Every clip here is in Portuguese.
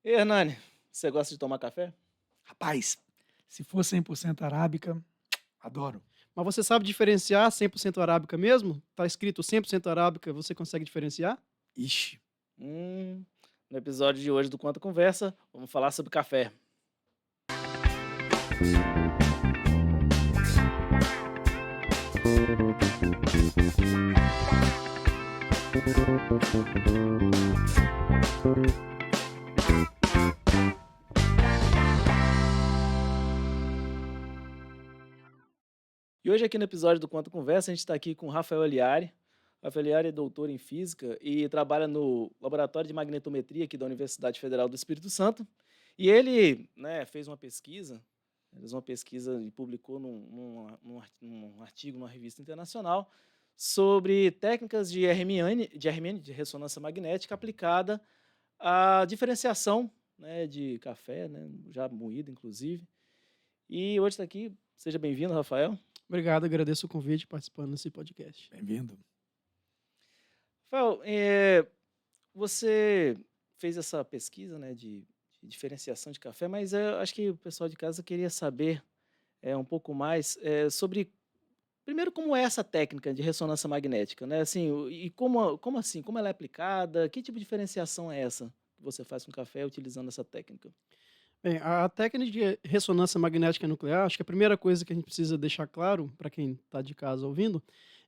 E Hernani, você gosta de tomar café? Rapaz, se for 100% arábica, adoro. Mas você sabe diferenciar 100% arábica mesmo? Tá escrito 100% arábica, você consegue diferenciar? Ixi, Hum, no episódio de hoje do Quanto Conversa, vamos falar sobre café. E hoje aqui no episódio do Quanto Conversa, a gente está aqui com o Rafael Aliari. Rafael Aliari é doutor em Física e trabalha no Laboratório de Magnetometria aqui da Universidade Federal do Espírito Santo. E ele, fez uma pesquisa e publicou num artigo numa revista internacional sobre técnicas de ressonância magnética aplicada à diferenciação, de café, já moído inclusive. E hoje está aqui. Seja bem-vindo, Rafael. Obrigado, agradeço o convite participando desse podcast. bem-vindo. Rafael, você fez essa pesquisa, de diferenciação de café, mas eu acho que o pessoal de casa queria saber um pouco mais sobre, primeiro, como é essa técnica de ressonância magnética, né? Assim, e como assim, como ela é aplicada, que tipo de diferenciação é essa que você faz com café utilizando essa técnica? Bem, a técnica de ressonância magnética nuclear, acho que a primeira coisa que a gente precisa deixar claro para quem está de casa ouvindo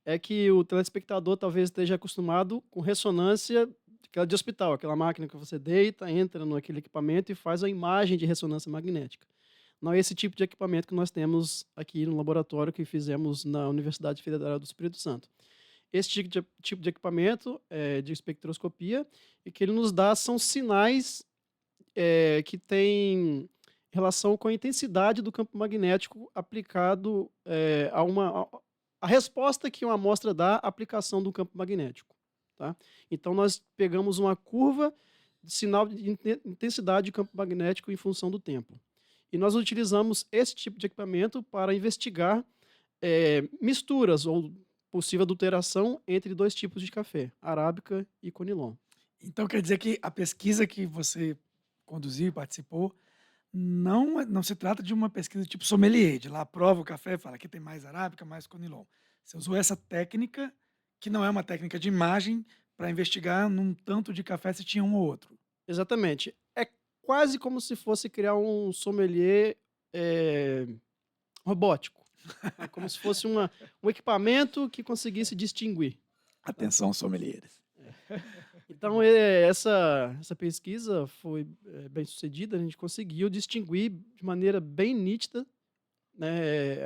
é que o telespectador talvez esteja acostumado com ressonância aquela de hospital, aquela máquina que você deita, entra naquele equipamento e faz a imagem de ressonância magnética. Não é esse tipo de equipamento que nós temos aqui no laboratório que fizemos na Universidade Federal do Espírito Santo. Esse tipo de equipamento é de espectroscopia e que ele nos dá são sinais que têm relação com a intensidade do campo magnético aplicado a resposta que uma amostra dá à aplicação do campo magnético. Tá? Então, nós pegamos uma curva de sinal de intensidade de campo magnético em função do tempo. E nós utilizamos esse tipo de equipamento para investigar misturas ou possível adulteração entre dois tipos de café, arábica e conilon. Então quer dizer que a pesquisa que você conduziu e participou não se trata de uma pesquisa tipo sommelier, de lá prova o café e fala aqui tem mais arábica, mais conilon. Você usou essa técnica, que não é uma técnica de imagem, para investigar num tanto de café se tinha um ou outro. Exatamente. É quase como se fosse criar um sommelier robótico. É como se fosse um equipamento que conseguisse distinguir. Atenção, sommeliers. Então, essa pesquisa foi bem sucedida, a gente conseguiu distinguir de maneira bem nítida, né,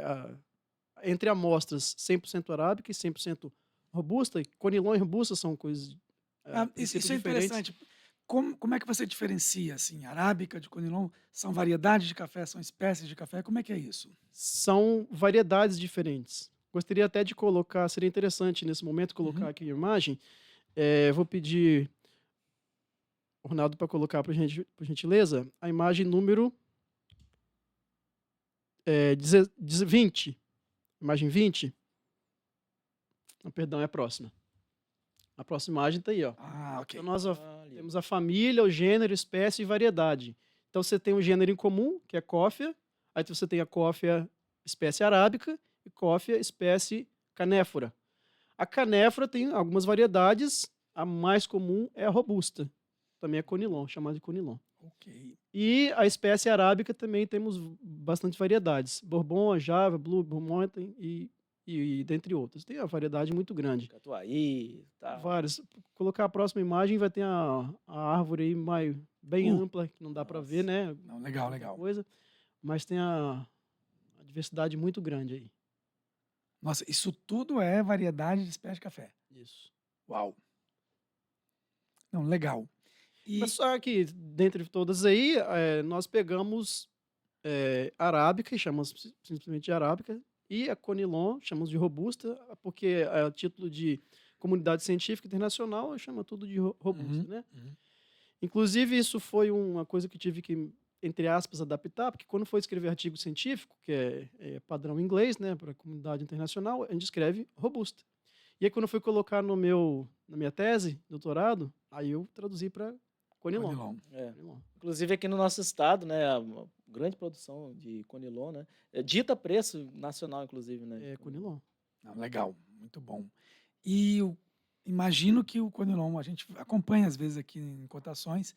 entre amostras 100% arábica e 100% robusta. E conilon e robusta são coisas Isso é diferentes. interessante. Como é que você diferencia, assim, arábica de conilon? São variedades de café, são espécies de café? Como é que é isso? São variedades diferentes. Gostaria até de colocar, seria interessante nesse momento colocar Uhum. aqui a imagem. Vou pedir o Ronaldo para colocar, por gentileza, a imagem número 20. Imagem 20. Não, perdão, é a próxima. A próxima imagem está aí, ó. Ah, ok. Então, nós Ali. temos a família, o gênero, espécie e variedade. Então, você tem um gênero em comum, que é cófea. Aí você tem a cófea espécie arábica e cófea espécie canéfora. A canéfora tem algumas variedades. A mais comum é a robusta. Também é conilon, chamada de conilon. Ok. E a espécie arábica também temos bastante variedades. Bourbon, Java, Blue, Blue Mountain e dentre outras. Tem uma variedade muito grande. Catuai, tal. Várias. Colocar a próxima imagem vai ter a árvore aí bem ampla, que não dá para ver, né? Não, legal, Muita legal. coisa, mas tem a diversidade muito grande aí. Nossa, isso tudo é variedade de espécie de café. Isso. Uau. Não, legal. Mas só que, dentre todas aí, nós pegamos arábica, e chamamos simplesmente de arábica, e a conilon, chamamos de robusta, porque a título de comunidade científica internacional, chama tudo de robusta, né? Uhum. Inclusive, isso foi uma coisa que tive que, entre aspas, adaptar, porque quando for escrever artigo científico, que é padrão inglês, né, para a comunidade internacional, a gente escreve robusta. E aí, quando eu fui colocar na minha tese, doutorado, aí eu traduzi para Conilon. Conilon. Conilon. Inclusive aqui no nosso estado, né, a uma grande produção de Conilon, né? Dita preço nacional, inclusive, né? É Conilon. Não, legal, muito bom. E imagino que o Conilon, a gente acompanha às vezes aqui em cotações,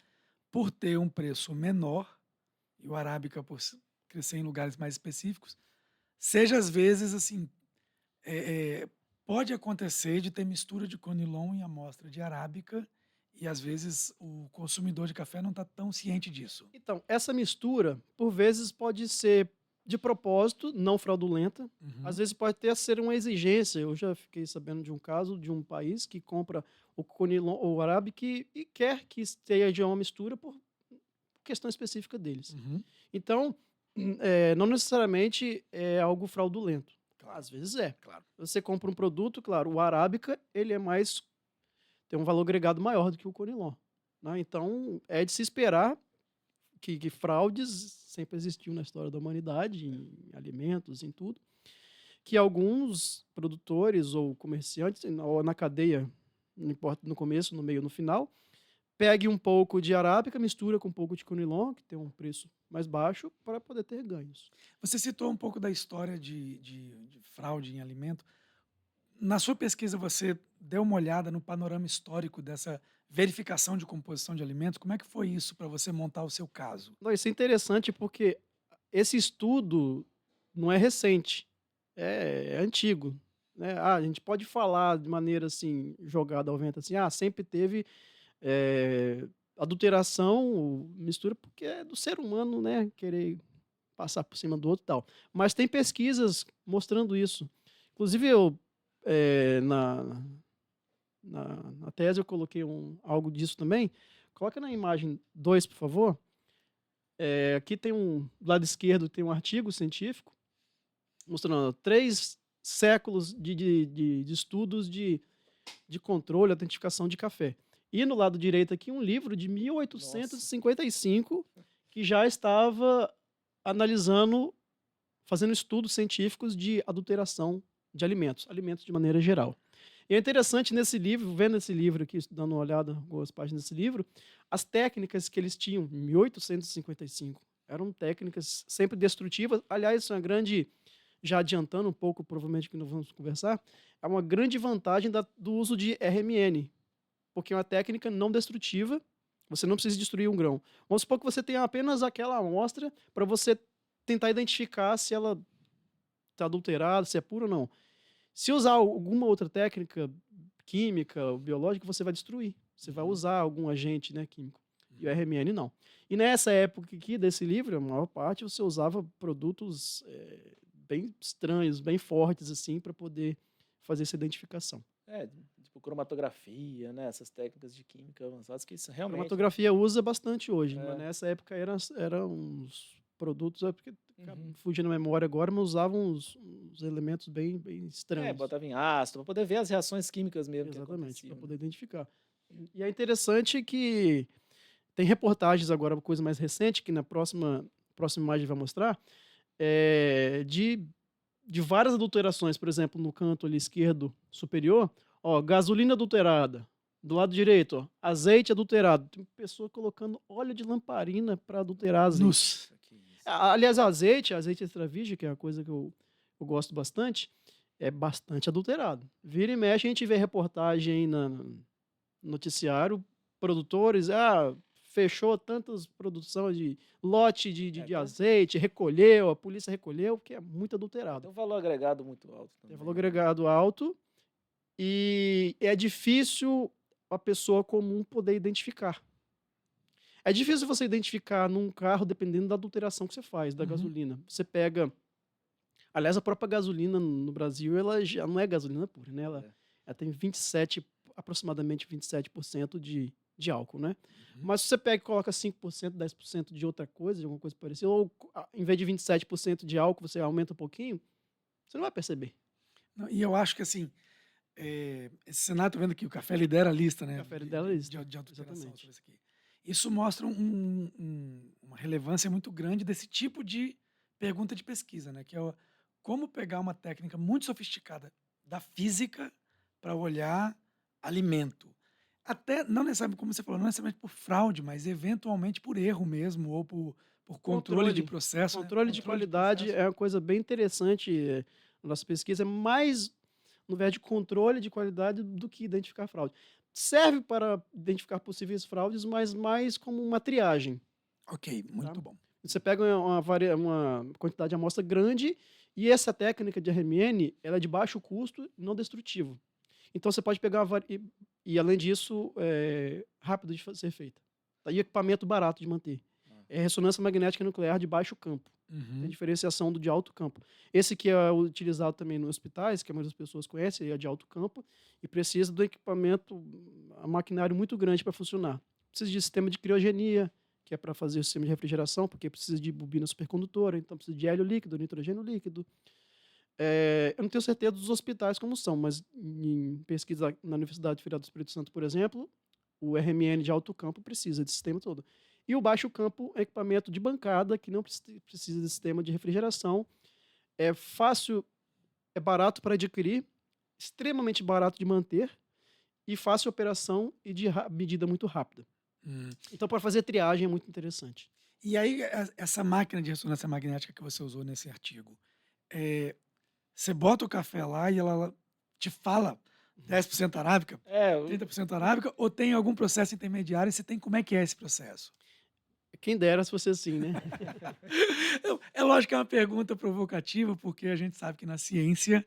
por ter um preço menor, e o Arábica por crescer em lugares mais específicos, seja às vezes assim, pode acontecer de ter mistura de Conilon em amostra de Arábica, e às vezes o consumidor de café não está tão ciente disso. Então, essa mistura, por vezes, pode ser de propósito, não fraudulenta. Às vezes pode ter ser uma exigência. Eu já fiquei sabendo de um caso de um país que compra o Conilon ou o Arábica e quer que esteja uma mistura por questão específica deles. Uhum. Então, não necessariamente é algo fraudulento. Claro. Às vezes é. Claro. Você compra um produto, claro, o Arábica, ele é mais, tem um valor agregado maior do que o Conilon, né? Então, é de se esperar que fraudes sempre existiu na história da humanidade, em alimentos, em tudo, que alguns produtores ou comerciantes, ou na cadeia, não importa no começo, no meio, no final, pegue um pouco de arábica, mistura com um pouco de conilon, que tem um preço mais baixo, para poder ter ganhos. Você citou um pouco da história de fraude em alimento. Na sua pesquisa, você deu uma olhada no panorama histórico dessa verificação de composição de alimentos? Como é que foi isso para você montar o seu caso? Não, isso é interessante porque esse estudo não é recente, é antigo, né? A gente pode falar de maneira assim, jogada ao vento, assim, sempre teve adulteração, mistura, porque é do ser humano, né? Querer passar por cima do outro e tal. Mas tem pesquisas mostrando isso. Inclusive, eu, na tese, eu coloquei algo disso também. Coloca na imagem 2, por favor. Aqui tem do lado esquerdo tem um artigo científico mostrando 3 séculos de estudos de controle e autentificação de café. E no lado direito aqui um livro de 1855 que já estava analisando, fazendo estudos científicos de adulteração de alimentos de maneira geral. E é interessante nesse livro, vendo esse livro aqui, dando uma olhada em algumas páginas desse livro, as técnicas que eles tinham em 1855 eram técnicas sempre destrutivas. Aliás, isso é uma grande, já adiantando um pouco, provavelmente que nós vamos conversar, é uma grande vantagem do uso de RMN, porque é uma técnica não destrutiva, você não precisa destruir um grão. Vamos supor que você tenha apenas aquela amostra para você tentar identificar se ela está adulterada, se é pura ou não. Se usar alguma outra técnica química ou biológica, você vai destruir. Você vai usar algum agente, né, químico. E o RMN não. E nessa época aqui desse livro, a maior parte você usava produtos bem estranhos, bem fortes, assim, para poder fazer essa identificação. Tipo cromatografia, né? Essas técnicas de química avançadas que isso realmente... Cromatografia usa bastante hoje, mas nessa época eram uns produtos, porque fugindo a memória agora, mas usavam uns elementos bem estranhos. Botava em ácido, para poder ver as reações químicas mesmo. Exatamente, para poder identificar. E é interessante que tem reportagens agora, uma coisa mais recente, que na próxima imagem vai mostrar, de várias adulterações. Por exemplo, no canto ali esquerdo superior, gasolina adulterada. Do lado direito, azeite adulterado. Tem pessoa colocando óleo de lamparina para adulterar azeite. Nossa. Aliás, azeite extra virgem, que é a coisa que eu gosto bastante, é bastante adulterado. Vira e mexe, a gente vê reportagem no noticiário, produtores, fechou tantas produções de lote de azeite, recolheu, a polícia recolheu, porque é muito adulterado. Tem um valor agregado muito alto também. Tem valor agregado alto e é difícil a pessoa comum poder identificar. É difícil você identificar num carro dependendo da adulteração que você faz, da gasolina. Você pega... Aliás, a própria gasolina no Brasil, ela já não é gasolina pura, né? Ela tem aproximadamente 27% de álcool, né? Mas se você pega e coloca 5%, 10% de outra coisa, de alguma coisa parecida, ou em vez de 27% de álcool, você aumenta um pouquinho, você não vai perceber. Não, e eu acho que, assim, esse cenário, estou vendo que o café lidera a lista, né? O café lidera a lista. De adulteração sobre Exatamente. isso aqui. Isso mostra uma relevância muito grande desse tipo de pergunta de pesquisa, né? Que é como pegar uma técnica muito sofisticada da física para olhar alimento. Até não necessariamente, como você falou, não necessariamente por fraude, mas eventualmente por erro mesmo, ou por controle de Controle. processo, né? Controle de Controle de qualidade processo. é uma coisa bem interessante na nossa pesquisa, é mais no viés de controle de qualidade do que identificar fraude. Serve para identificar possíveis fraudes, mas mais como uma triagem, Ok, tá? muito bom. Você pega uma quantidade de amostra grande e essa técnica de RMN ela é de baixo custo e não destrutivo. Então você pode pegar e além disso, rápido de ser feita. Tá? E equipamento barato de manter. É ressonância magnética nuclear de baixo campo. Tem Uhum. diferenciação do de alto campo. Esse que é utilizado também nos hospitais, que a maioria das pessoas conhece, é de alto campo, e precisa do equipamento, a maquinário muito grande para funcionar. Precisa de sistema de criogenia, que é para fazer o sistema de refrigeração, porque precisa de bobina supercondutora, então precisa de hélio líquido, nitrogênio líquido. Eu não tenho certeza dos hospitais como são, mas em pesquisa na Universidade Federal do Espírito Santo, por exemplo, o RMN de alto campo precisa desse sistema todo. E o baixo campo é equipamento de bancada, que não precisa de sistema de refrigeração. É fácil, é barato para adquirir, extremamente barato de manter, e fácil operação e de medida muito rápida. Hum. Então, para fazer triagem é muito interessante. E aí, essa máquina de ressonância magnética que você usou nesse artigo, você bota o café lá e ela te fala 10% arábica, É, 30% arábica, ou tem algum processo intermediário? E você tem como é que é esse processo? Quem dera se fosse assim, né? É lógico que é uma pergunta provocativa, porque a gente sabe que na ciência,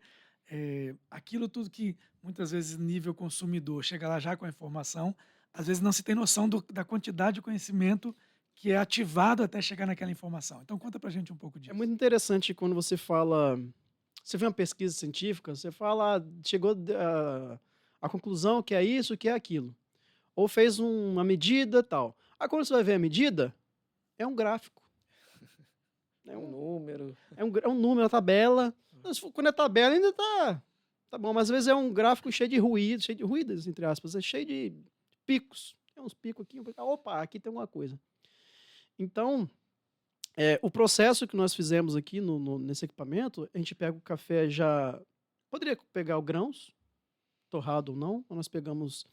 aquilo tudo que muitas vezes nível consumidor chega lá já com a informação, às vezes não se tem noção da quantidade de conhecimento que é ativado até chegar naquela informação. Então conta pra gente um pouco É disso. muito interessante quando você fala. Você vê uma pesquisa científica, você fala, chegou a conclusão que é isso, que é aquilo. Ou fez uma medida tal. Aí quando você vai ver a medida, é um gráfico. é um número. É um número, uma tabela. Quando é tabela, ainda tá bom, mas às vezes é um gráfico cheio de ruídos, entre aspas, é cheio de picos. Tem uns picos aqui, opa, aqui tem alguma coisa. Então, o processo que nós fizemos aqui nesse equipamento, a gente pega o café já. Poderia pegar o grãos, torrado ou não. Nós pegamos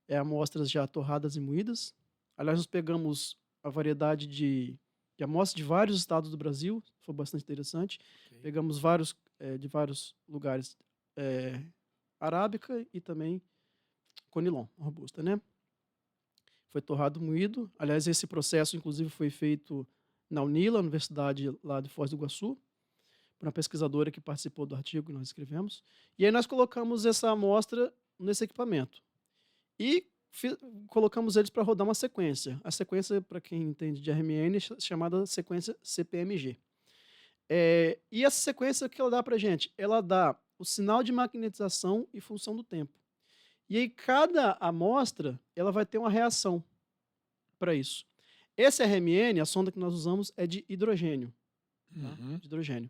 amostras já torradas e moídas. Aliás, nós pegamos a variedade de amostras de vários estados do Brasil, foi bastante interessante. Ok. Pegamos de vários lugares, arábica e também conilon, robusta, né? Foi torrado moído. Aliás, esse processo, inclusive, foi feito na UNILA, Universidade lá de Foz do Iguaçu, por uma pesquisadora que participou do artigo que nós escrevemos. E aí nós colocamos essa amostra nesse equipamento. E colocamos eles para rodar uma sequência. A sequência, para quem entende de RMN, é chamada sequência CPMG. E essa sequência, o que ela dá para a gente? Ela dá o sinal de magnetização e função do tempo. E aí, cada amostra, ela vai ter uma reação para isso. Esse RMN, a sonda que nós usamos, é de hidrogênio. Tá? Uhum. De hidrogênio.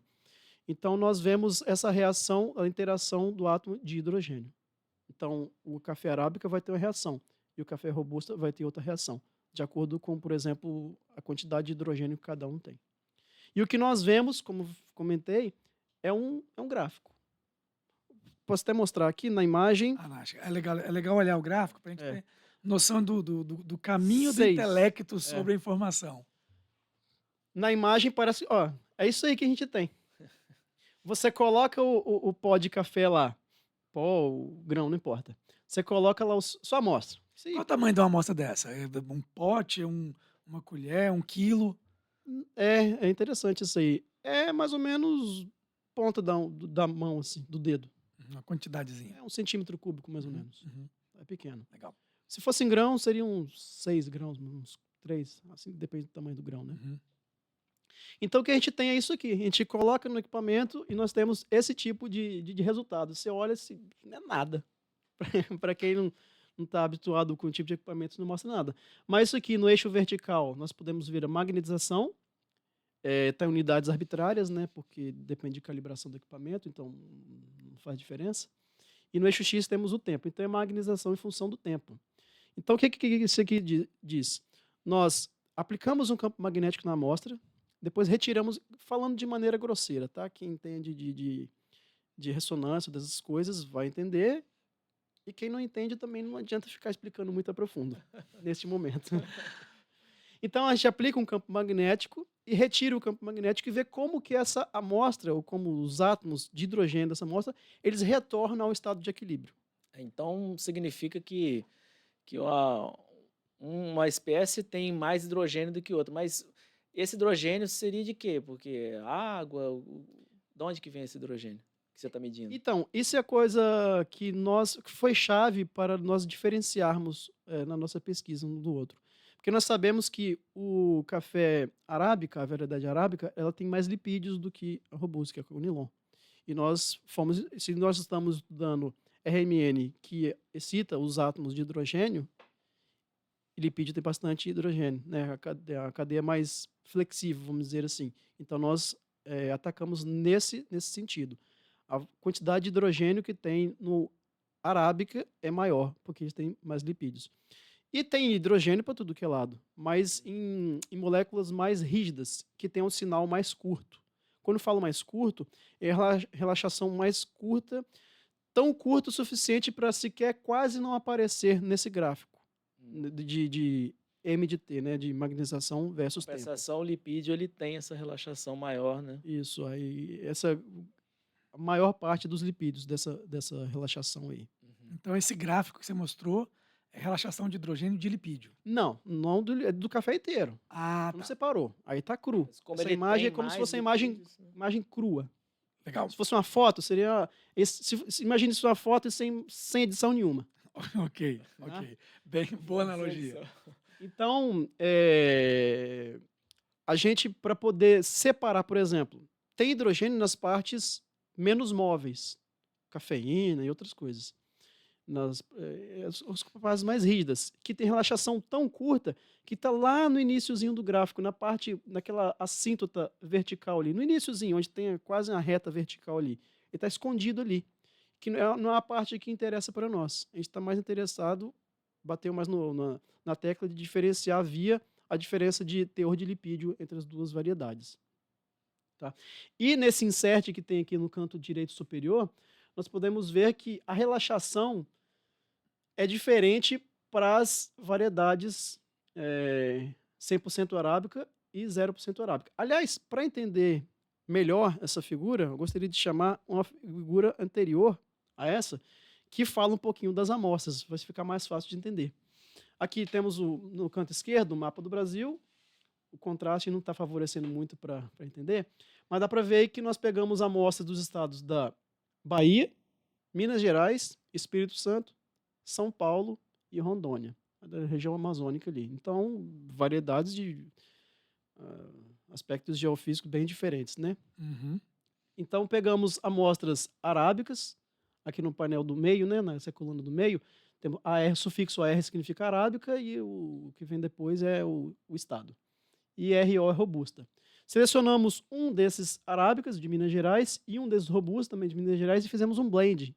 Então, nós vemos essa reação, a interação do átomo de hidrogênio. Então, o café arábica vai ter uma reação e o café robusta vai ter outra reação, de acordo com, por exemplo, a quantidade de hidrogênio que cada um tem. E o que nós vemos, como comentei, é um gráfico. Posso até mostrar aqui na imagem. Nath, é legal olhar o gráfico para a gente ter noção do caminho do 6. intelecto sobre a informação. Na imagem parece, é isso aí que a gente tem. Você coloca o pó de café lá, pó, o grão, não importa. Você coloca lá sua amostra. Qual o tamanho de uma amostra dessa? É um pote, uma colher, 1 quilo? É interessante isso aí. É mais ou menos ponta da mão, assim, do dedo. Uma quantidadezinha. É 1 centímetro cúbico, mais ou menos. Uhum. É pequeno. Legal. Se fosse em grão, seriam uns 6 grãos, uns 3. Assim, depende do tamanho do grão, né? Uhum. Então, o que a gente tem é isso aqui. A gente coloca no equipamento e nós temos esse tipo de resultado. Você olha, não é nada. Para quem não está habituado com o tipo de equipamento, isso não mostra nada. Mas isso aqui, no eixo vertical, nós podemos ver a magnetização. Tem unidades arbitrárias, né? Porque depende de calibração do equipamento, então não faz diferença. E no eixo X temos o tempo. Então, é magnetização em função do tempo. Então, o que isso aqui diz? Nós aplicamos um campo magnético na amostra, depois retiramos, falando de maneira grosseira, tá? Quem entende de ressonância, dessas coisas, vai entender. E quem não entende também não adianta ficar explicando muito a profundo neste momento. Então a gente aplica um campo magnético e retira o campo magnético e vê como que essa amostra, ou como os átomos de hidrogênio dessa amostra, eles retornam ao estado de equilíbrio. Então, significa que uma espécie tem mais hidrogênio do que outra. Mas esse hidrogênio seria de quê? Porque água, de onde que vem esse hidrogênio que você está medindo? Então, isso é a coisa que foi chave para nós diferenciarmos na nossa pesquisa um do outro. Porque nós sabemos que o café arábica, a variedade arábica, ela tem mais lipídios do que a robusta, que é o nilon. E se nós estamos estudando RMN, que excita os átomos de hidrogênio, e lipídio tem bastante hidrogênio, né? A cadeia mais flexível, vamos dizer assim. Então, nós atacamos nesse sentido. A quantidade de hidrogênio que tem no arábica é maior, porque tem mais lipídios. E tem hidrogênio para tudo que é lado, mas em moléculas mais rígidas, que tem um sinal mais curto. Quando eu falo mais curto, é relaxação mais curta, tão curta o suficiente para sequer quase não aparecer nesse gráfico de M de T, né, de magnetização versus tempo. Compensação, o lipídio ele tem essa relaxação maior, né? Isso, aí a maior parte dos lipídios dessa relaxação aí. Então, esse gráfico que você mostrou é relaxação de hidrogênio de lipídio. Não é do café inteiro. Ah, Não tá. separou. Aí tá cru. Mas como Essa ele imagem tem é como se mais fosse uma lipídios, né? imagem crua. Legal. Se fosse uma foto, seria. Imagine isso uma foto sem edição nenhuma. Ok. Bem, boa analogia. Então, a gente, para poder separar, por exemplo, tem hidrogênio nas partes menos móveis, cafeína e outras coisas. As partes mais rígidas, que tem relaxação tão curta que está lá no iniciozinho do gráfico, naquela assíntota vertical ali, no iniciozinho, onde tem quase uma reta vertical ali. Ele está escondido ali, que não é a parte que interessa para nós. A gente está mais interessado, bateu mais na tecla de diferenciar via a diferença de teor de lipídio entre as duas variedades. Tá? E nesse insert que tem aqui no canto direito superior, nós podemos ver que a relaxação é diferente para as variedades 100% arábica e 0% arábica. Aliás, para entender melhor essa figura, eu gostaria de chamar uma figura anterior a essa, que fala um pouquinho das amostras, vai ficar mais fácil de entender. Aqui temos no canto esquerdo o mapa do Brasil, o contraste não está favorecendo muito para entender, mas dá para ver que nós pegamos amostras dos estados da Bahia, Minas Gerais, Espírito Santo, São Paulo e Rondônia, da região amazônica ali. Então, variedades de aspectos geofísicos bem diferentes, né? Uhum. Então, pegamos amostras arábicas, aqui no painel do meio, né, nessa coluna do meio, temos AR, sufixo AR significa arábica e o que vem depois é o estado. E RO é robusta. Selecionamos um desses arábicas de Minas Gerais e um desses robustos também de Minas Gerais e fizemos um blend.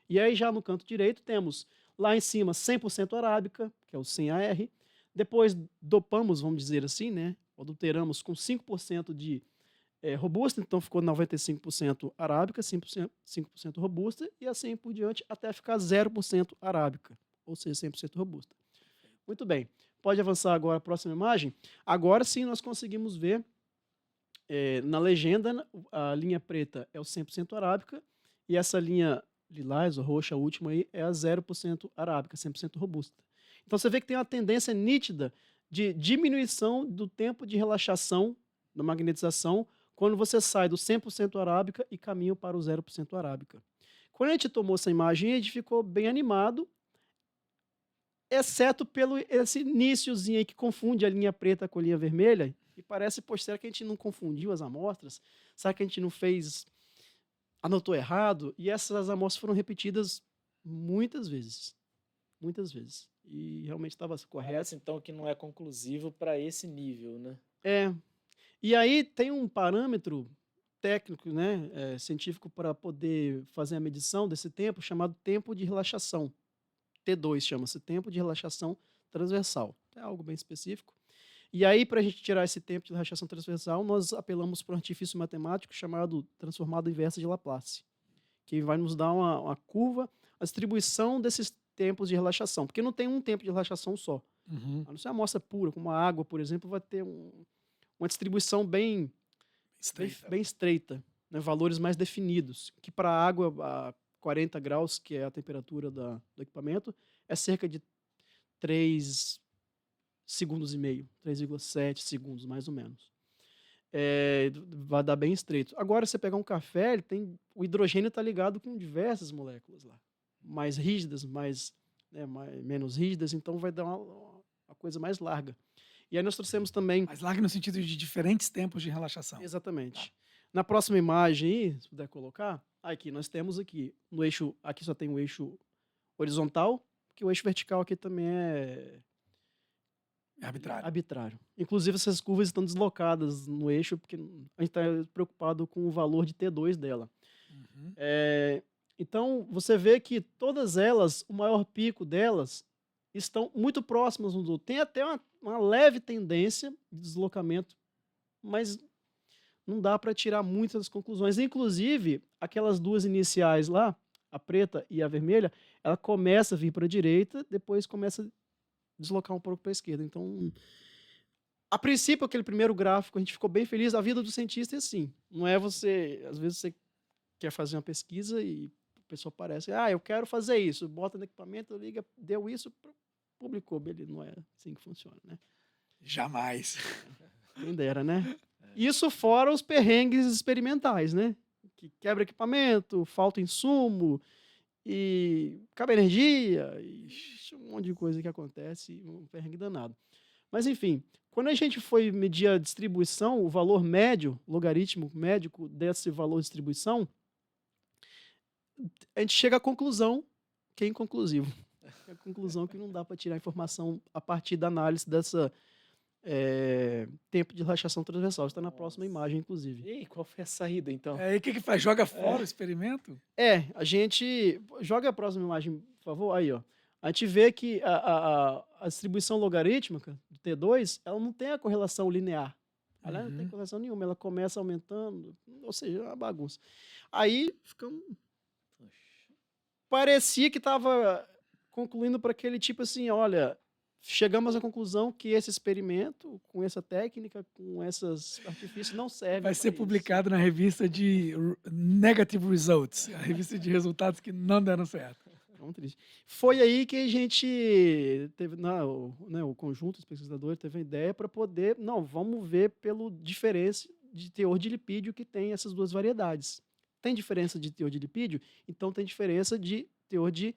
E aí já no canto direito temos lá em cima 100% arábica, que é o 100AR. Depois dopamos, vamos dizer assim, né? Adulteramos com 5% de robusta, então ficou 95% arábica, 5% robusta e assim por diante até ficar 0% arábica, ou seja, 100% robusta. Muito bem. Pode avançar agora a próxima imagem. Agora sim nós conseguimos ver na legenda, a linha preta é o 100% arábica e essa linha lilás ou roxa, a última aí, é a 0% arábica, 100% robusta. Então você vê que tem uma tendência nítida de diminuição do tempo de relaxação da magnetização quando você sai do 100% arábica e caminha para o 0% arábica. Quando a gente tomou essa imagem, a gente ficou bem animado, exceto pelo esse iniciozinho aí que confunde a linha preta com a linha vermelha, e parece, poxa, será que a gente não confundiu as amostras? Será que a gente não anotou errado? E essas amostras foram repetidas muitas vezes. Muitas vezes. E realmente estava correto. Parece, então, que não é conclusivo para esse nível, né? E aí tem um parâmetro técnico, né, científico, para poder fazer a medição desse tempo, chamado tempo de relaxação. T2 chama-se tempo de relaxação transversal. É algo bem específico. E aí, para a gente tirar esse tempo de relaxação transversal, nós apelamos para um artifício matemático chamado transformada inversa de Laplace, que vai nos dar uma curva a distribuição desses tempos de relaxação, porque não tem um tempo de relaxação só. Uhum. A não ser a amostra pura, como a água, por exemplo, vai ter uma distribuição bem Estreita. bem estreita, né? Valores mais definidos, que para a água a 40 graus, que é a temperatura do equipamento, é cerca de 3 segundos e meio, 3,7 segundos, mais ou menos. Vai dar bem estreito. Agora, você pegar um café, o hidrogênio está ligado com diversas moléculas lá, mais rígidas, menos rígidas, então vai dar uma coisa mais larga. E aí nós trouxemos também... Mas larga no sentido de diferentes tempos de relaxação. Exatamente. Na próxima imagem aí, se puder colocar, aqui nós temos aqui, no eixo, aqui só tem o eixo horizontal, que o eixo vertical aqui também é arbitrário. Inclusive, essas curvas estão deslocadas no eixo, porque a gente está preocupado com o valor de T2 dela. Uhum. Então, você vê que todas elas, o maior pico delas, estão muito próximas um do outro. Tem até uma leve tendência de deslocamento, mas não dá para tirar muitas conclusões. Inclusive, aquelas duas iniciais lá, a preta e a vermelha, ela começa a vir para a direita, depois começa a deslocar um pouco para a esquerda. Então, a princípio, aquele primeiro gráfico, a gente ficou bem feliz. A vida do cientista é assim. Não é você... Às vezes você quer fazer uma pesquisa e a pessoa aparece, eu quero fazer isso. Bota no equipamento, liga, deu isso, publicou. Beleza, não é assim que funciona, né? Jamais. Quem dera, né? Isso fora os perrengues experimentais, né? Que quebra equipamento, falta insumo, e acaba energia, e um monte de coisa que acontece, um perrengue danado. Mas, enfim, quando a gente foi medir a distribuição, o valor médio, logaritmo médico desse valor de distribuição, a gente chega à conclusão que é inconclusivo. É a conclusão que não dá para tirar informação a partir da análise dessa tempo de relaxação transversal. Está na próxima imagem, inclusive. E aí, qual foi a saída, então? E o que faz? Joga fora o experimento? A gente... Joga a próxima imagem, por favor. Aí, ó. A gente vê que a distribuição logarítmica do T2, ela não tem a correlação linear. Ela não tem correlação nenhuma. Ela começa aumentando, ou seja, é uma bagunça. Aí, parecia que estava concluindo para aquele tipo assim, olha... Chegamos à conclusão que esse experimento, com essa técnica, com esses artifícios, não serve. Vai ser publicado na revista de Negative Results, a revista de resultados que não deram certo. Foi aí que a gente teve, o conjunto dos pesquisadores teve a ideia para poder, vamos ver pelo diferença de teor de lipídio que tem essas duas variedades. Tem diferença de teor de lipídio? Então tem diferença de teor de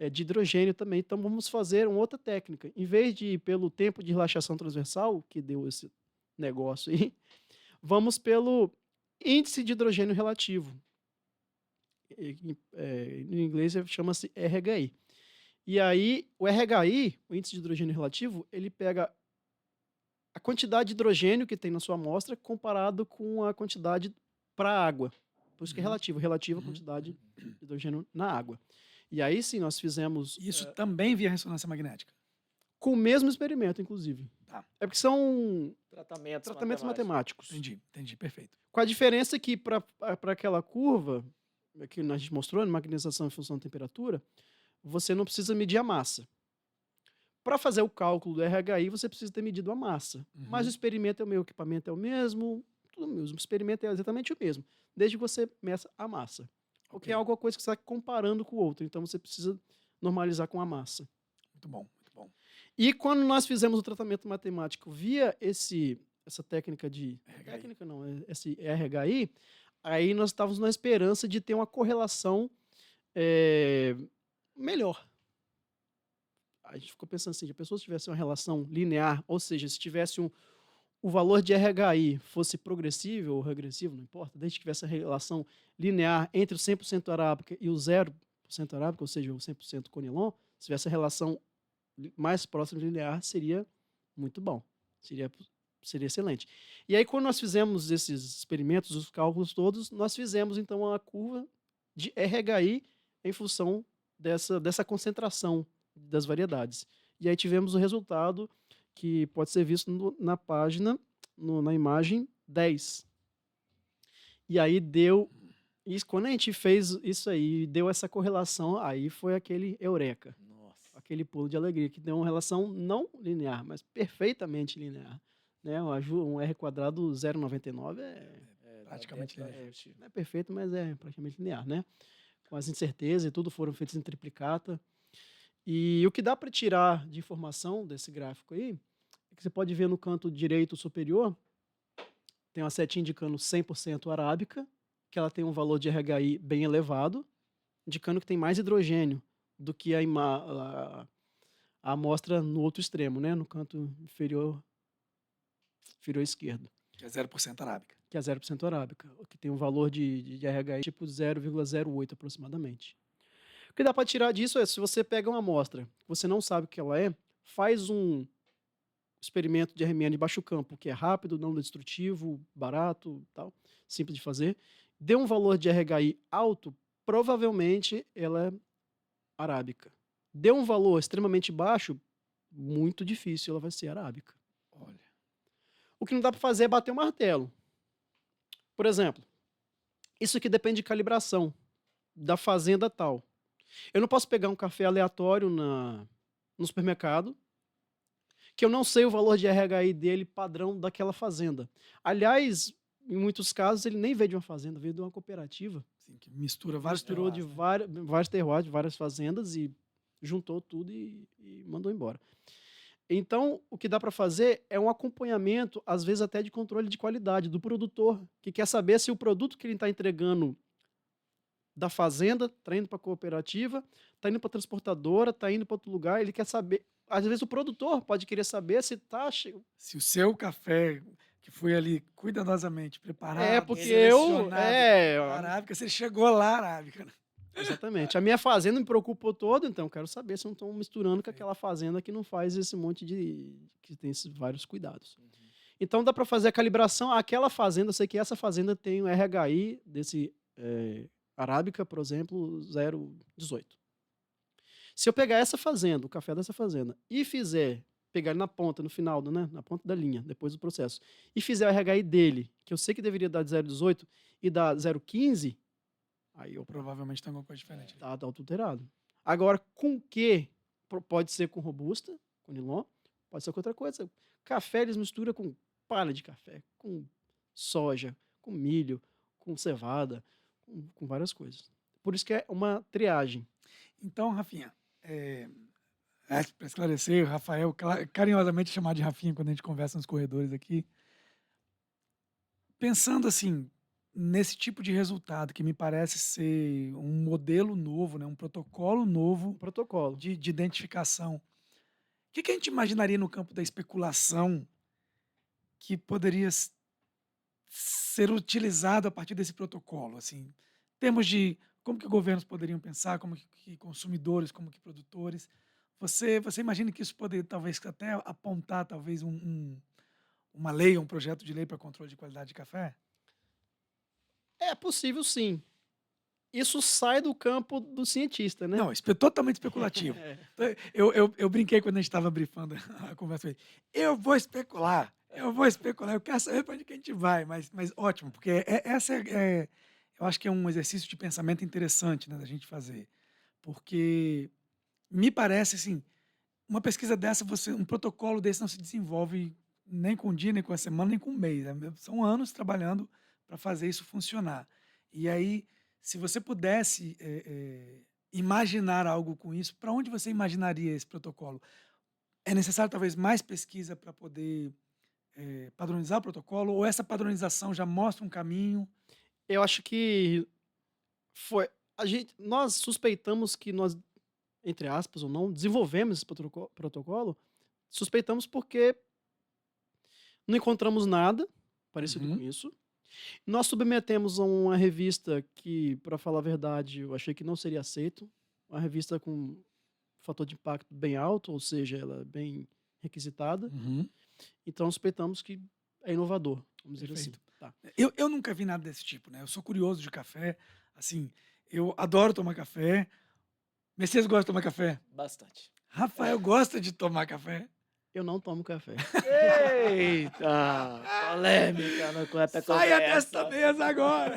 hidrogênio também. Então, vamos fazer uma outra técnica. Em vez de ir pelo tempo de relaxação transversal, que deu esse negócio aí, vamos pelo índice de hidrogênio relativo. Em inglês, chama-se RHI. E aí, o RHI, o índice de hidrogênio relativo, ele pega a quantidade de hidrogênio que tem na sua amostra comparado com a quantidade para a água. Por isso que é relativo à quantidade de hidrogênio na água. E aí sim, nós fizemos... Isso também via ressonância magnética? Com o mesmo experimento, inclusive. Tá. É porque são tratamentos matemáticos. Entendi, perfeito. Com a diferença que para aquela curva que a gente mostrou, na magnetização em função da temperatura, você não precisa medir a massa. Para fazer o cálculo do RHI, você precisa ter medido a massa. Mas o experimento o equipamento é o mesmo, tudo o mesmo. O experimento é exatamente o mesmo, desde que você meça a massa. Porque é alguma coisa que você está comparando com o outro. Então, você precisa normalizar com a massa. Muito bom, muito bom. E quando nós fizemos o tratamento matemático via essa técnica de... Esse RHI, aí nós estávamos na esperança de ter uma correlação melhor. A gente ficou pensando assim, se a pessoa tivesse uma relação linear, ou seja, se tivesse o valor de RHI fosse progressivo ou regressivo, não importa, desde que tivesse a relação linear entre o 100% arábica e o 0% arábica, ou seja, o 100% conilon, se tivesse a relação mais próxima de linear, seria muito bom, seria excelente. E aí, quando nós fizemos esses experimentos, os cálculos todos, nós fizemos, então, a curva de RHI em função dessa concentração das variedades. E aí tivemos o resultado que pode ser visto na página, na imagem 10. E aí deu Isso, quando a gente fez isso aí, deu essa correlação, aí foi aquele eureka, Nossa. aquele pulo de alegria, que deu uma relação não linear, mas perfeitamente linear. Né? Um R quadrado 0,99 Dá Praticamente dentro da linear. gente. não é perfeito, mas é praticamente linear, né? Com as incertezas e tudo foram feitos em triplicata. E o que dá para tirar de informação desse gráfico aí, é que você pode ver no canto direito superior, tem uma setinha indicando 100% arábica, que ela tem um valor de RHI bem elevado, indicando que tem mais hidrogênio do que a amostra no outro extremo, né? No canto inferior esquerdo, Que é 0% arábica. que é 0% arábica, que tem um valor de RHI tipo 0,08 aproximadamente. O que dá para tirar disso é, se você pega uma amostra, você não sabe o que ela é, faz um experimento de RMN de baixo campo, que é rápido, não destrutivo, barato, tal, simples de fazer, dê um valor de RHI alto, provavelmente ela é arábica. Dê um valor extremamente baixo, muito difícil ela vai ser arábica. Olha. O que não dá para fazer é bater o martelo. Por exemplo, isso aqui depende de calibração da fazenda tal. Eu não posso pegar um café aleatório no supermercado, que eu não sei o valor de RHI dele padrão daquela fazenda. Aliás, em muitos casos, ele nem veio de uma fazenda, veio de uma cooperativa. Assim, que mistura vários Misturou de terroirs, né? vários terroirs, de várias fazendas e juntou tudo e mandou embora. Então, o que dá para fazer é um acompanhamento, às vezes até de controle de qualidade do produtor, que quer saber se o produto que ele está entregando da fazenda está indo para a cooperativa, está indo para a transportadora, está indo para outro lugar, ele quer saber. Às vezes o produtor pode querer saber se está. Se o seu café, que foi ali cuidadosamente preparado, Porque selecionado, arábica, você chegou lá arábica, né? Exatamente. A minha fazenda me preocupou todo, então eu quero saber se não estão misturando com aquela fazenda que não faz esse monte que tem esses vários cuidados. Então dá para fazer a calibração. Aquela fazenda, eu sei que essa fazenda tem um RHI desse arábica, por exemplo, 0,18. Se eu pegar essa fazenda, o café dessa fazenda, e pegar ele na ponta, no final, né, na ponta da linha, depois do processo, e fizer o RHI dele, que eu sei que deveria dar de 0,18 e dar 0,15, aí eu Provavelmente tem alguma coisa diferente. tá adulterado. Agora, com que? Pode ser com robusta, com nilon, pode ser com outra coisa. Café eles misturam com palha de café, com soja, com milho, com cevada, com várias coisas. Por isso que é uma triagem. Então, Rafinha, para esclarecer, o Rafael, carinhosamente chamado de Rafinha quando a gente conversa nos corredores aqui, pensando assim, nesse tipo de resultado que me parece ser um modelo novo, né, um protocolo novo Protocolo. de identificação, o que a gente imaginaria no campo da especulação que poderia ser utilizado a partir desse protocolo? Assim, em termos de como que governos poderiam pensar, como que consumidores, como que produtores. Você imagina que isso poderia talvez até apontar talvez uma lei, um projeto de lei para controle de qualidade de café? É possível, sim. Isso sai do campo do cientista, né? Não, totalmente especulativo. Eu brinquei quando a gente estava brifando a conversa. Eu vou especular, eu quero saber para onde que a gente vai, mas ótimo, porque eu acho que é um exercício de pensamento interessante, né, da gente fazer, porque me parece assim, uma pesquisa dessa, um protocolo desse não se desenvolve nem com um dia, nem com uma semana, nem com um mês. Né? São anos trabalhando para fazer isso funcionar. E aí, se você pudesse imaginar algo com isso, para onde você imaginaria esse protocolo? É necessário talvez mais pesquisa para poder padronizar o protocolo? Ou essa padronização já mostra um caminho? Eu acho que nós suspeitamos que nós, entre aspas ou não, desenvolvemos esse protocolo, suspeitamos porque não encontramos nada parecido com isso. Nós submetemos a uma revista que, para falar a verdade, eu achei que não seria aceito, uma revista com fator de impacto bem alto, ou seja, ela é bem requisitada. Então suspeitamos que é inovador, vamos dizer assim. Tá. Eu nunca vi nada desse tipo, né? Eu sou curioso de café, assim, eu adoro tomar café. Messias gosta de tomar café? Bastante. Rafael gosta de tomar café? Eu não tomo café. Eita! Polêmica no Conta Saia Conversa. desta mesa agora!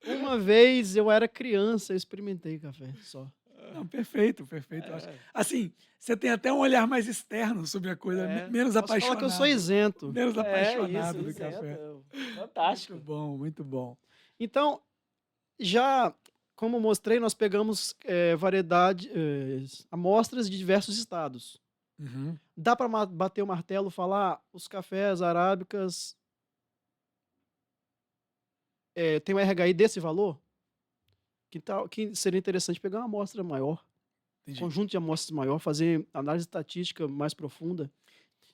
Uma vez eu era criança, eu experimentei café só. Não, perfeito, perfeito. Eu acho. É, Assim, você tem até um olhar mais externo sobre a coisa, é, menos Posso falar que eu sou apaixonado. isento. Menos isso, apaixonado do isento. café. Muito Fantástico. bom, muito bom. Então, já como mostrei, nós pegamos amostras de diversos estados. Uhum. Dá para bater o martelo e falar os cafés arábicas tem um RHI desse valor? Que seria interessante pegar uma amostra maior, Entendi. conjunto de amostras maior, fazer análise estatística mais profunda.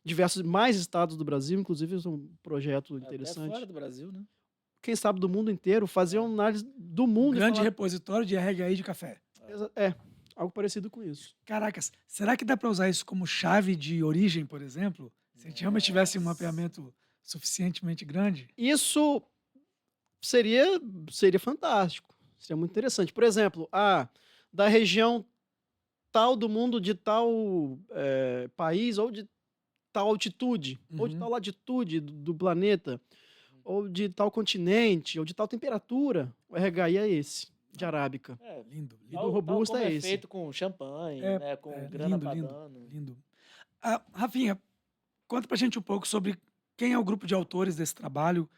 Diversos, mais estados do Brasil, inclusive, é um projeto Até interessante. fora do Brasil, né? Quem sabe do mundo inteiro, fazer uma análise do Um mundo e grande falar, repositório de RHI de café. algo parecido com isso. Caracas, será que dá para usar isso como chave de origem, por exemplo? Se a gente realmente tivesse um Nossa. mapeamento suficientemente grande? Isso seria fantástico, seria muito interessante. Por exemplo, da região tal do mundo, de tal país, ou de tal altitude, ou de Uhum. tal latitude do planeta, ou de tal continente, ou de tal temperatura, o RHI é esse, de arábica. É, Lindo, lindo. E do tal robusta como é é esse. feito com champanhe, É, né? Com grana lindo, lindo, padano. lindo. Rafinha, conta pra gente um pouco sobre quem é o grupo de autores desse trabalho.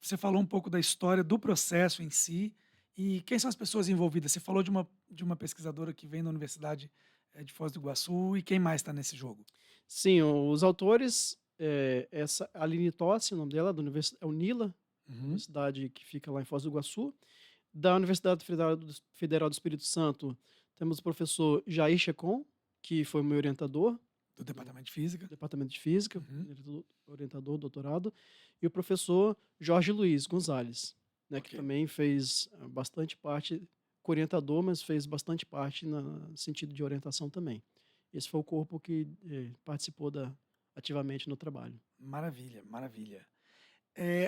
Você falou um pouco da história do processo em si e quem são as pessoas envolvidas. Você falou de uma pesquisadora que vem da Universidade de Foz do Iguaçu e quem mais está nesse jogo? Sim, os autores, essa Aline Tossi, o nome dela, é o NILA, Uhum. universidade que fica lá em Foz do Iguaçu. Da Universidade Federal do Espírito Santo, temos o professor Jair Checon, que foi meu orientador, Do Departamento de Física. Departamento de Física, Uhum. orientador, doutorado, e o professor Jorge Luiz Gonzalez, né, que Ok. também fez bastante parte, orientador, mas fez bastante parte no sentido de orientação também. Esse foi o corpo que participou ativamente no trabalho. Maravilha, maravilha.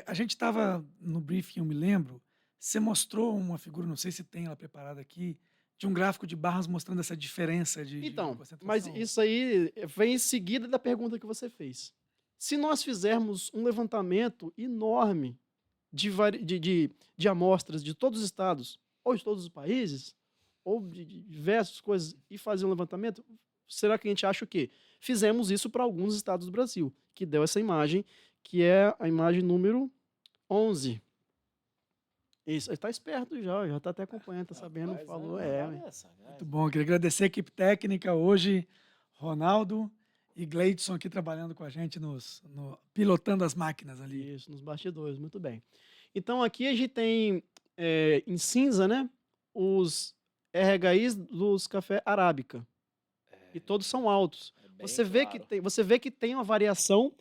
A gente estava no briefing, eu me lembro, você mostrou uma figura, não sei se tem ela preparada aqui, de um gráfico de barras mostrando essa diferença de Então, mas concentração. isso aí vem em seguida da pergunta que você fez. Se nós fizermos um levantamento enorme de amostras de todos os estados, ou de todos os países, ou de diversas coisas, e fazer um levantamento, será que a gente acha o quê? Fizemos isso para alguns estados do Brasil, que deu essa imagem, que é a imagem número 11. Isso, ele está esperto já está até acompanhando, está sabendo, Rapaz, falou, olha essa, Muito bom, eu queria agradecer a equipe técnica hoje, Ronaldo e Gleidson aqui trabalhando com a gente, pilotando as máquinas ali. Isso, nos bastidores, muito bem. Então aqui a gente tem em cinza, né, os RHIs dos café arábica. E todos são altos. É bem Você vê que tem uma variação,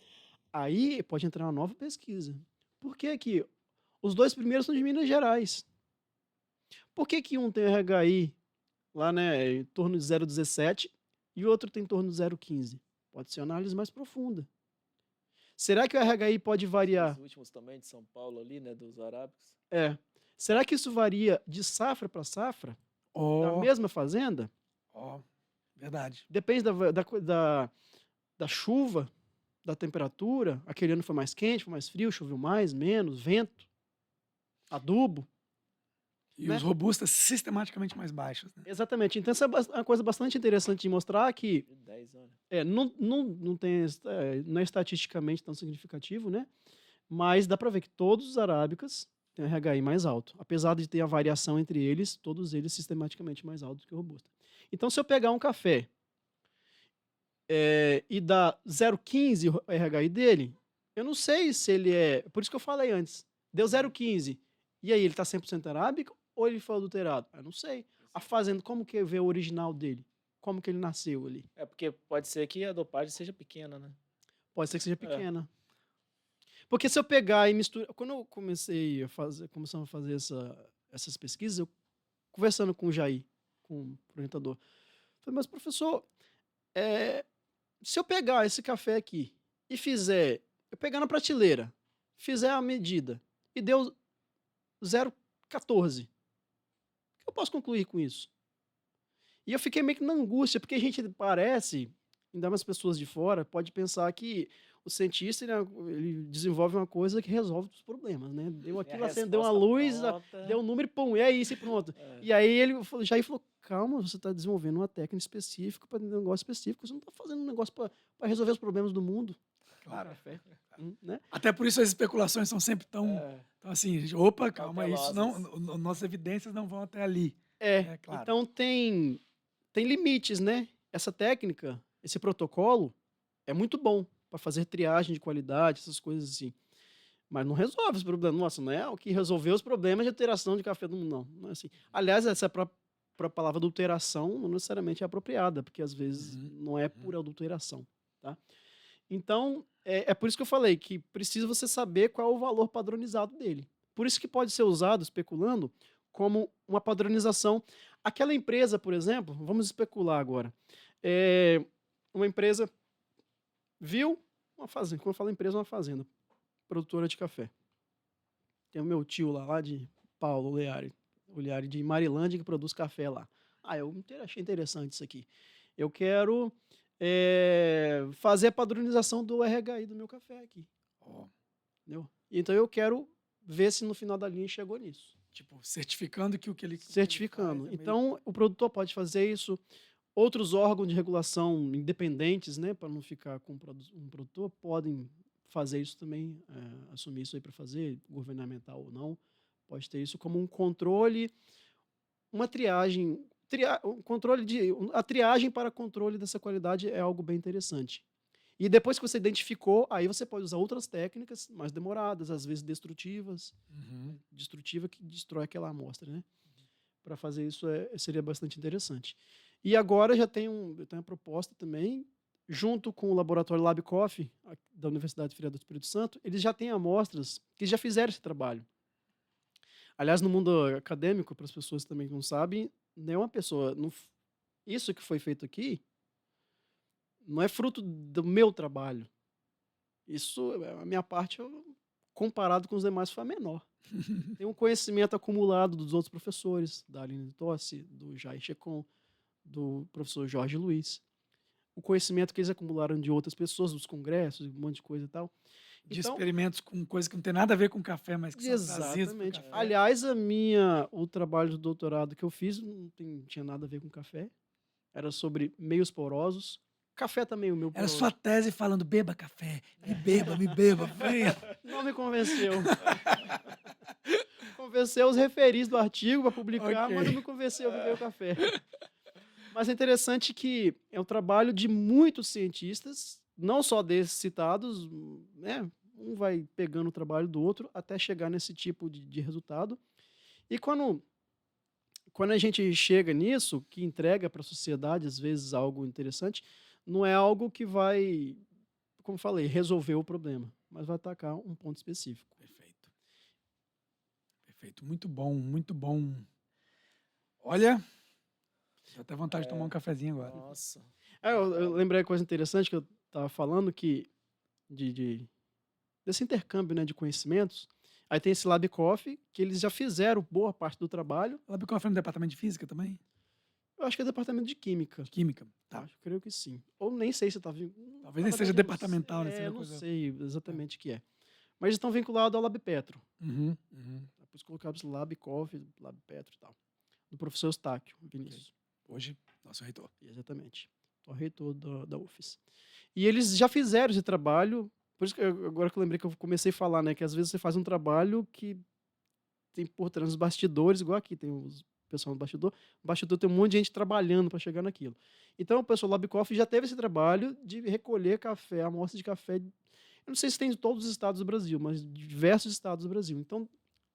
aí pode entrar uma nova pesquisa. Por que que os dois primeiros são de Minas Gerais? Por que que um tem RHI lá, né, em torno de 0,17 e o outro tem em torno de 0,15? Pode ser uma análise mais profunda. Será que o RHI pode variar? Os últimos também de São Paulo ali, né? Dos arábicos. Será que isso varia de safra para safra? Da mesma fazenda? Verdade. Depende da chuva, da temperatura. Aquele ano foi mais quente, foi mais frio, choveu mais, menos, vento, adubo. E Né? os robustas sistematicamente mais baixos. Né? Exatamente. Então, essa é uma coisa bastante interessante de mostrar que De 10 anos. não é estatisticamente tão significativo, né? Mas dá para ver que todos os arábicas têm um RHI mais alto. Apesar de ter a variação entre eles, todos eles sistematicamente mais altos que o robusta. Então, se eu pegar um café e dar 0,15 o RHI dele, eu não sei se ele é... Por isso que eu falei antes. Deu 0,15. E aí, ele está 100% arábico ou ele foi adulterado? Eu não sei. A fazenda, como que vê o original dele? Como que ele nasceu ali? É porque pode ser que a dopagem seja pequena, né? Pode ser que seja pequena. Porque se eu pegar e misturar... Quando eu começamos a fazer essas pesquisas, eu conversando com o Jair, com o orientador, falei, mas professor, se eu pegar esse café aqui e eu pegar na prateleira, fizer a medida e deu 0,14, o que eu posso concluir com isso? E eu fiquei meio que na angústia, porque a gente parece, ainda mais pessoas de fora, pode pensar que o cientista ele desenvolve uma coisa que resolve os problemas, né? Deu E a aquilo, acendeu uma resposta luz, pronta. deu um número, pum, e é isso e pronto. É. E aí ele falou, calma, você está desenvolvendo uma técnica específica para um negócio específico, você não está fazendo um negócio para resolver os problemas do mundo. Claro. Café, né? Até por isso as especulações são sempre tão assim, opa, calma, isso não, Cautelosas. nossas evidências não vão até ali. É, Claro. então tem limites, né? Essa técnica, esse protocolo é muito bom para fazer triagem de qualidade, essas coisas assim. Mas não resolve os problemas. Nossa, não é o que resolveu os problemas de alteração de café do mundo, não. Não é assim. Aliás, essa própria palavra adulteração não necessariamente é apropriada, porque às vezes não é por adulteração, tá? Então, é por isso que eu falei que precisa você saber qual é o valor padronizado dele. Por isso que pode ser usado, especulando, como uma padronização. Aquela empresa, por exemplo, vamos especular agora. Uma empresa viu uma fazenda, quando eu falo empresa, uma fazenda, produtora de café. Tem o meu tio lá de Paulo Oliari de Marilândia, que produz café lá. Eu achei interessante isso aqui. Eu quero fazer a padronização do RHI do meu café aqui. Entendeu? Então eu quero ver se no final da linha chegou nisso. Tipo, certificando que o que ele Certificando. faz é Então, o produtor pode fazer isso. Outros órgãos de regulação independentes, né, para não ficar com um produtor, podem fazer isso também, assumir isso aí para fazer, governamental ou não. Pode ter isso como um controle, uma triagem. A triagem para controle dessa qualidade é algo bem interessante. E depois que você identificou, aí você pode usar outras técnicas mais demoradas, às vezes destrutivas, destrutiva que destrói aquela amostra, né? Para fazer isso seria bastante interessante. E agora eu tenho uma proposta também, junto com o laboratório LabCoffee, da Universidade Federal do Espírito Santo, eles já têm amostras que já fizeram esse trabalho. Aliás, no mundo acadêmico, para as pessoas também que não sabem, nenhuma pessoa... Isso que foi feito aqui não é fruto do meu trabalho. Isso, a minha parte, comparado com os demais, foi a menor. Tem um conhecimento acumulado dos outros professores, da Aline Tossi, do Jair Checon, do professor Jorge Luiz. O conhecimento que eles acumularam de outras pessoas, dos congressos, um monte de coisa e tal. De experimentos com coisas que não tem nada a ver com café, mas que são trazidos pro café. Aliás, o trabalho do doutorado que eu fiz não tinha nada a ver com café. Era sobre meios porosos. Café também, o meu poroso. Era sua tese falando, beba café, me beba, venha. Não me convenceu. Convenceu os referis do artigo para publicar, mas não me convenceu a beber o café. Mas é interessante que é um trabalho de muitos cientistas, não só desses citados, né? Um vai pegando o trabalho do outro até chegar nesse tipo de resultado. E quando a gente chega nisso, que entrega para a sociedade, às vezes, algo interessante, não é algo que vai, como falei, resolver o problema, mas vai atacar um ponto específico. Perfeito. Muito bom, muito bom. Olha, dá até vontade de tomar um cafezinho agora. Nossa. Eu lembrei coisa interessante que eu estava falando, que desse intercâmbio, né, de conhecimentos. Aí tem esse LabCoffee, que eles já fizeram boa parte do trabalho. O LabCoffee é no departamento de física também? Eu acho que é departamento de química. Química, tá. Creio que sim. Ou nem sei se está vinculado. Talvez nem seja departamental, né? Não sei exatamente o que é. Mas eles estão vinculados ao LabPetro. Depois colocaram LabCoffee, LabPetro e tal. Do professor Eustáquio, Vinícius. Hoje, nosso reitor. Exatamente. O reitor da UFES. E eles já fizeram esse trabalho. Por isso que agora que eu lembrei que eu comecei a falar, né? Que às vezes você faz um trabalho que tem por trás os bastidores, igual aqui tem os pessoal do bastidor. O bastidor tem um monte de gente trabalhando para chegar naquilo. Então, o pessoal do LabCoffee já teve esse trabalho de recolher café, amostra de café. Eu não sei se tem em todos os estados do Brasil, mas de diversos estados do Brasil. Então,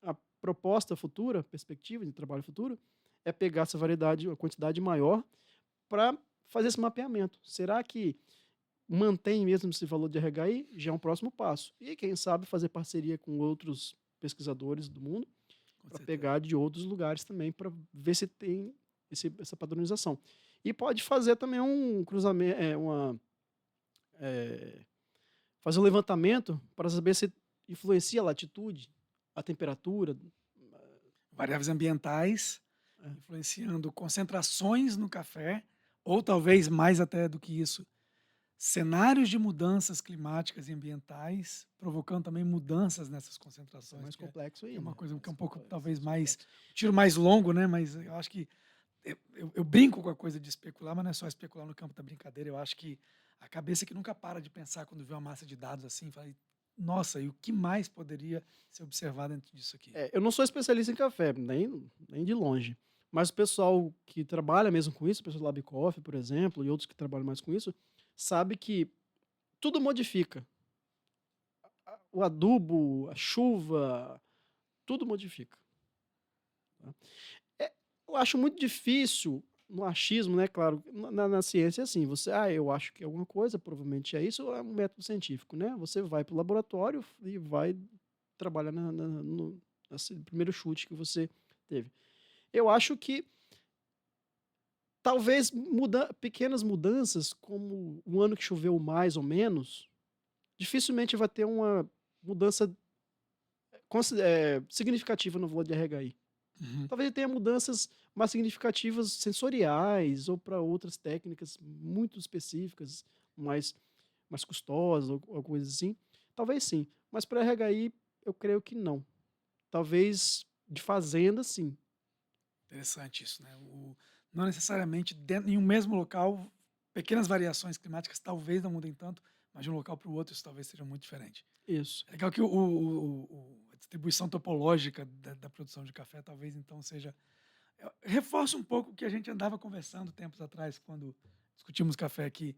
a proposta futura, perspectiva de trabalho futuro, é pegar essa variedade, uma quantidade maior, para fazer esse mapeamento. Será que mantém mesmo esse valor de RHI? Já é um próximo passo. E, quem sabe, fazer parceria com outros pesquisadores do mundo, para pegar de outros lugares também, para ver se tem essa padronização. E pode fazer também um cruzamento, fazer um levantamento para saber se influencia a latitude, a temperatura. Variáveis ambientais, influenciando concentrações no café, ou talvez mais até do que isso, cenários de mudanças climáticas e ambientais, provocando também mudanças nessas Isso é concentrações, mais que é complexo que é uma ainda. coisa que é um pouco, complexo, talvez, mais mais complexo. tiro mais longo, né, mas eu acho que eu brinco com a coisa de especular, mas não é só especular no campo da brincadeira, eu acho que a cabeça que nunca para de pensar quando vê uma massa de dados assim, fala: "Nossa, e o que mais poderia ser observado dentro disso aqui?". Eu não sou especialista em café, nem de longe. Mas o pessoal que trabalha mesmo com isso, o pessoal do Lab Coffee, por exemplo, e outros que trabalham mais com isso, sabe que tudo modifica. O adubo, a chuva, tudo modifica. Tá? É, eu acho muito difícil, no achismo, né? Claro, na ciência é assim, eu acho que é alguma coisa, provavelmente é isso, é um método científico, né? Você vai para o laboratório e vai trabalhar nesse primeiro chute que você teve. Eu acho que talvez pequenas mudanças, como um ano que choveu mais ou menos, dificilmente vai ter uma mudança significativa no valor de RHI. Uhum. Talvez tenha mudanças mais significativas sensoriais ou para outras técnicas muito específicas, mais, mais custosas ou coisas assim. Talvez sim, mas para RHI eu creio que não. Talvez de fazenda, sim. Interessante isso, né, não necessariamente dentro em um mesmo local, pequenas variações climáticas talvez não mudem tanto, mas de um local para o outro isso talvez seja muito diferente. Isso. É legal que a distribuição topológica da produção de café talvez então seja reforça um pouco o que a gente andava conversando tempos atrás, quando discutimos café aqui.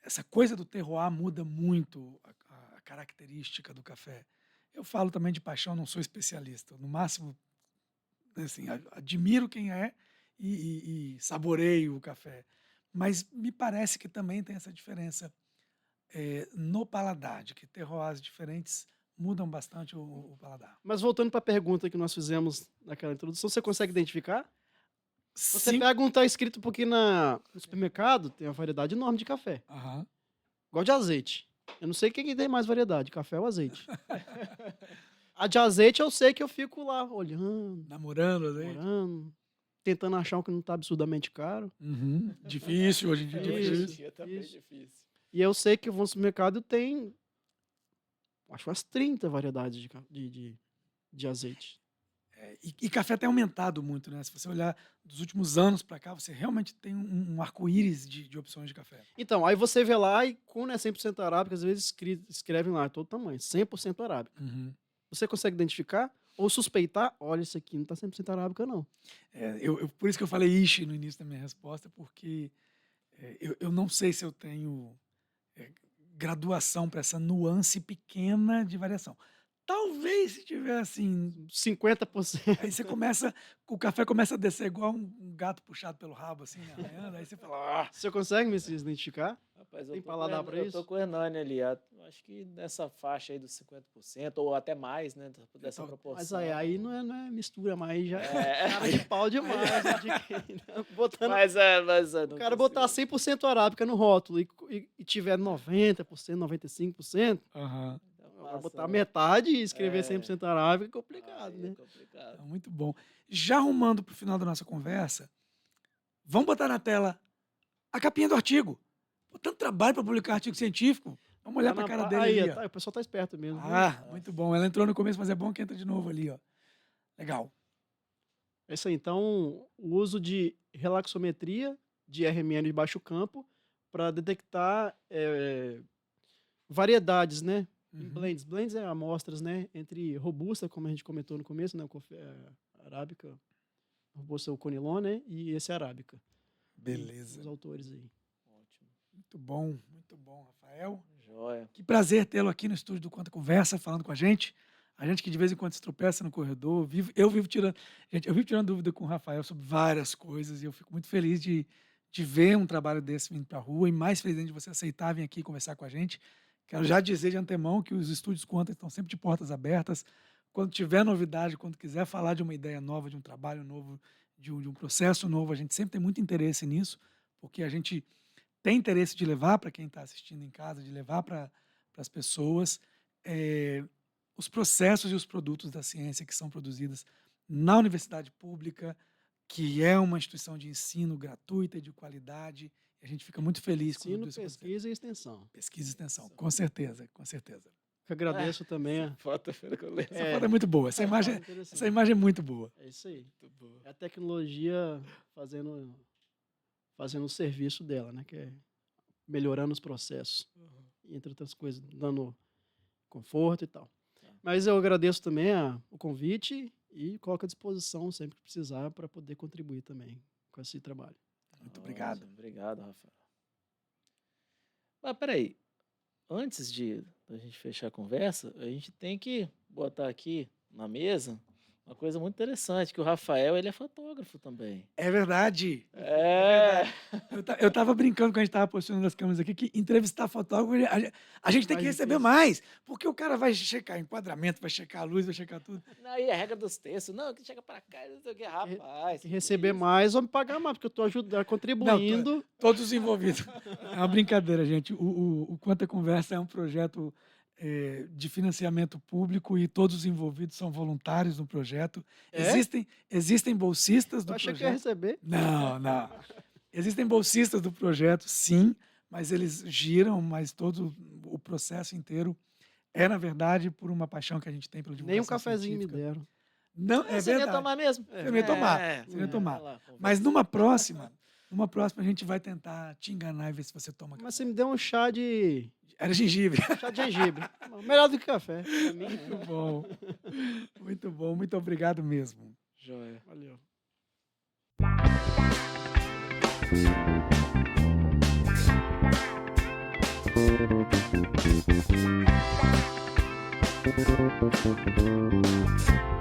Essa coisa do terroir muda muito a característica do café. Eu falo também de paixão, não sou especialista. No máximo, assim, admiro quem é e saboreio o café. Mas me parece que também tem essa diferença no paladar, de que terroirs diferentes mudam bastante o paladar. Mas voltando para a pergunta que nós fizemos naquela introdução, você consegue identificar? Você Sim. pega um tá escrito porque no supermercado tem uma variedade enorme de café. Aham. Igual de azeite. Eu não sei quem que tem mais variedade, café ou azeite. A de azeite eu sei que eu fico lá olhando, Namorando, azeite. olhando, tentando achar um que não tá absurdamente caro. Uhum. Difícil, hoje em dia É, hoje em Isso, difícil. dia tá bem isso. difícil. E eu sei que eu vou no supermercado e tem, acho umas 30 variedades de azeite. E café tem aumentado muito, né? Se você olhar dos últimos anos para cá, você realmente tem um arco-íris de opções de café. Então, aí você vê lá e quando é 100% arábica, às vezes escrevem lá, todo tamanho, 100% arábica. Uhum. Você consegue identificar ou suspeitar? Olha, isso aqui não está 100% arábica, não. Por isso que eu falei ishi no início da minha resposta, porque eu não sei se eu tenho é, graduação para essa nuance pequena de variação. Talvez se tiver assim, 50%. aí você começa, o café começa a descer igual um gato puxado pelo rabo, assim, né, arranhando, aí você fala, ah, Você consegue me se identificar? Rapaz, Tem paladar para Eu tô isso? com o Hernani ali. Eu acho que nessa faixa aí dos 50%, ou até mais, né? Dessa então, Mas proporção. aí não é mistura, mas aí já É, cara de pau demais. Né, botando, mas o não cara botar consigo. 100% arábica no rótulo e tiver 90%, 95%, aham, Então agora passa, botar né? metade e escrever É, 100% arábica é complicado, aí é né? complicado. tá muito bom. Já arrumando para o final da nossa conversa, vamos botar na tela a capinha do artigo. Pô, tanto trabalho para publicar artigo científico. Vamos olhar Tá para a na, cara pa- dele aí, ali, ó. o pessoal tá esperto mesmo, viu? Ah, muito bom. Ela entrou no começo, mas é bom que entra de novo ali, ó. Legal. É isso aí. Então, o uso de relaxometria de RMN de baixo campo para detectar variedades, né? Em Uhum. blends. Blends é amostras, né? Entre robusta, como a gente comentou no começo, né? Arábica, robusta o Conilon, né? E esse arábica. E Beleza. os autores aí. Ótimo. Muito bom, Rafael. Joia. Que prazer tê-lo aqui no estúdio do Quanta Conversa, falando com a gente. A gente que de vez em quando se tropeça no corredor. Eu vivo tirando. Gente, eu vivo tirando dúvida com o Rafael sobre várias coisas e eu fico muito feliz de ver um trabalho desse vindo para a rua e mais feliz ainda de você aceitar vir aqui conversar com a gente. Quero já dizer de antemão que os estúdios Quanta estão sempre de portas abertas. Quando tiver novidade, quando quiser falar de uma ideia nova, de um trabalho novo, de um processo novo, a gente sempre tem muito interesse nisso, porque a gente tem interesse de levar para quem está assistindo em casa, de levar para as pessoas os processos e os produtos da ciência que são produzidos na universidade pública, que é uma instituição de ensino gratuita e de qualidade. A gente fica muito feliz quando Ensino, isso acontece. pesquisa e extensão. Pesquisa e extensão, com certeza, com certeza. Eu agradeço também. Foto que eu lembro. Essa foto é muito boa, essa imagem é muito boa. É isso aí. Muito boa. É a tecnologia fazendo o serviço dela, né? Que é melhorando os processos, entre outras coisas, dando conforto e tal. Mas eu agradeço também o convite e coloco à disposição sempre que precisar para poder contribuir também com esse trabalho. Muito obrigado. Obrigado, Rafael. Mas peraí, antes de a gente fechar a conversa, a gente tem que botar aqui na mesa uma coisa muito interessante, que o Rafael, ele é fotógrafo também. É verdade. É. Eu tava brincando quando a gente tava posicionando as câmeras aqui, que entrevistar fotógrafo, a gente tem que receber mais, porque o cara vai checar enquadramento, vai checar a luz, vai checar tudo. Aí a regra dos textos, não, que chega pra cá, não sei o que, rapaz. Se receber mais ou me pagar mais, porque eu estou ajudando, contribuindo. Todos os envolvidos. É uma brincadeira, gente. O Quanta Conversa é um projeto de financiamento público e todos os envolvidos são voluntários no projeto. É? Existem bolsistas do Eu achei projeto. que ia receber. Não. Existem bolsistas do projeto, sim, mas eles giram, mas todo o processo inteiro é, na verdade, por uma paixão que a gente tem pela divulgação Nem um cafezinho me científica. deram. Não, é Você ia verdade. tomar mesmo? Você ia tomar, É. você ia tomar. Vai lá, Mas numa próxima a gente vai tentar te enganar e ver se você toma. Mas você me deu um chá de Era gengibre. gengibre. Melhor do que café. Pra mim, Muito bom. Muito bom. Muito obrigado mesmo. Joia. valeu. Thank you.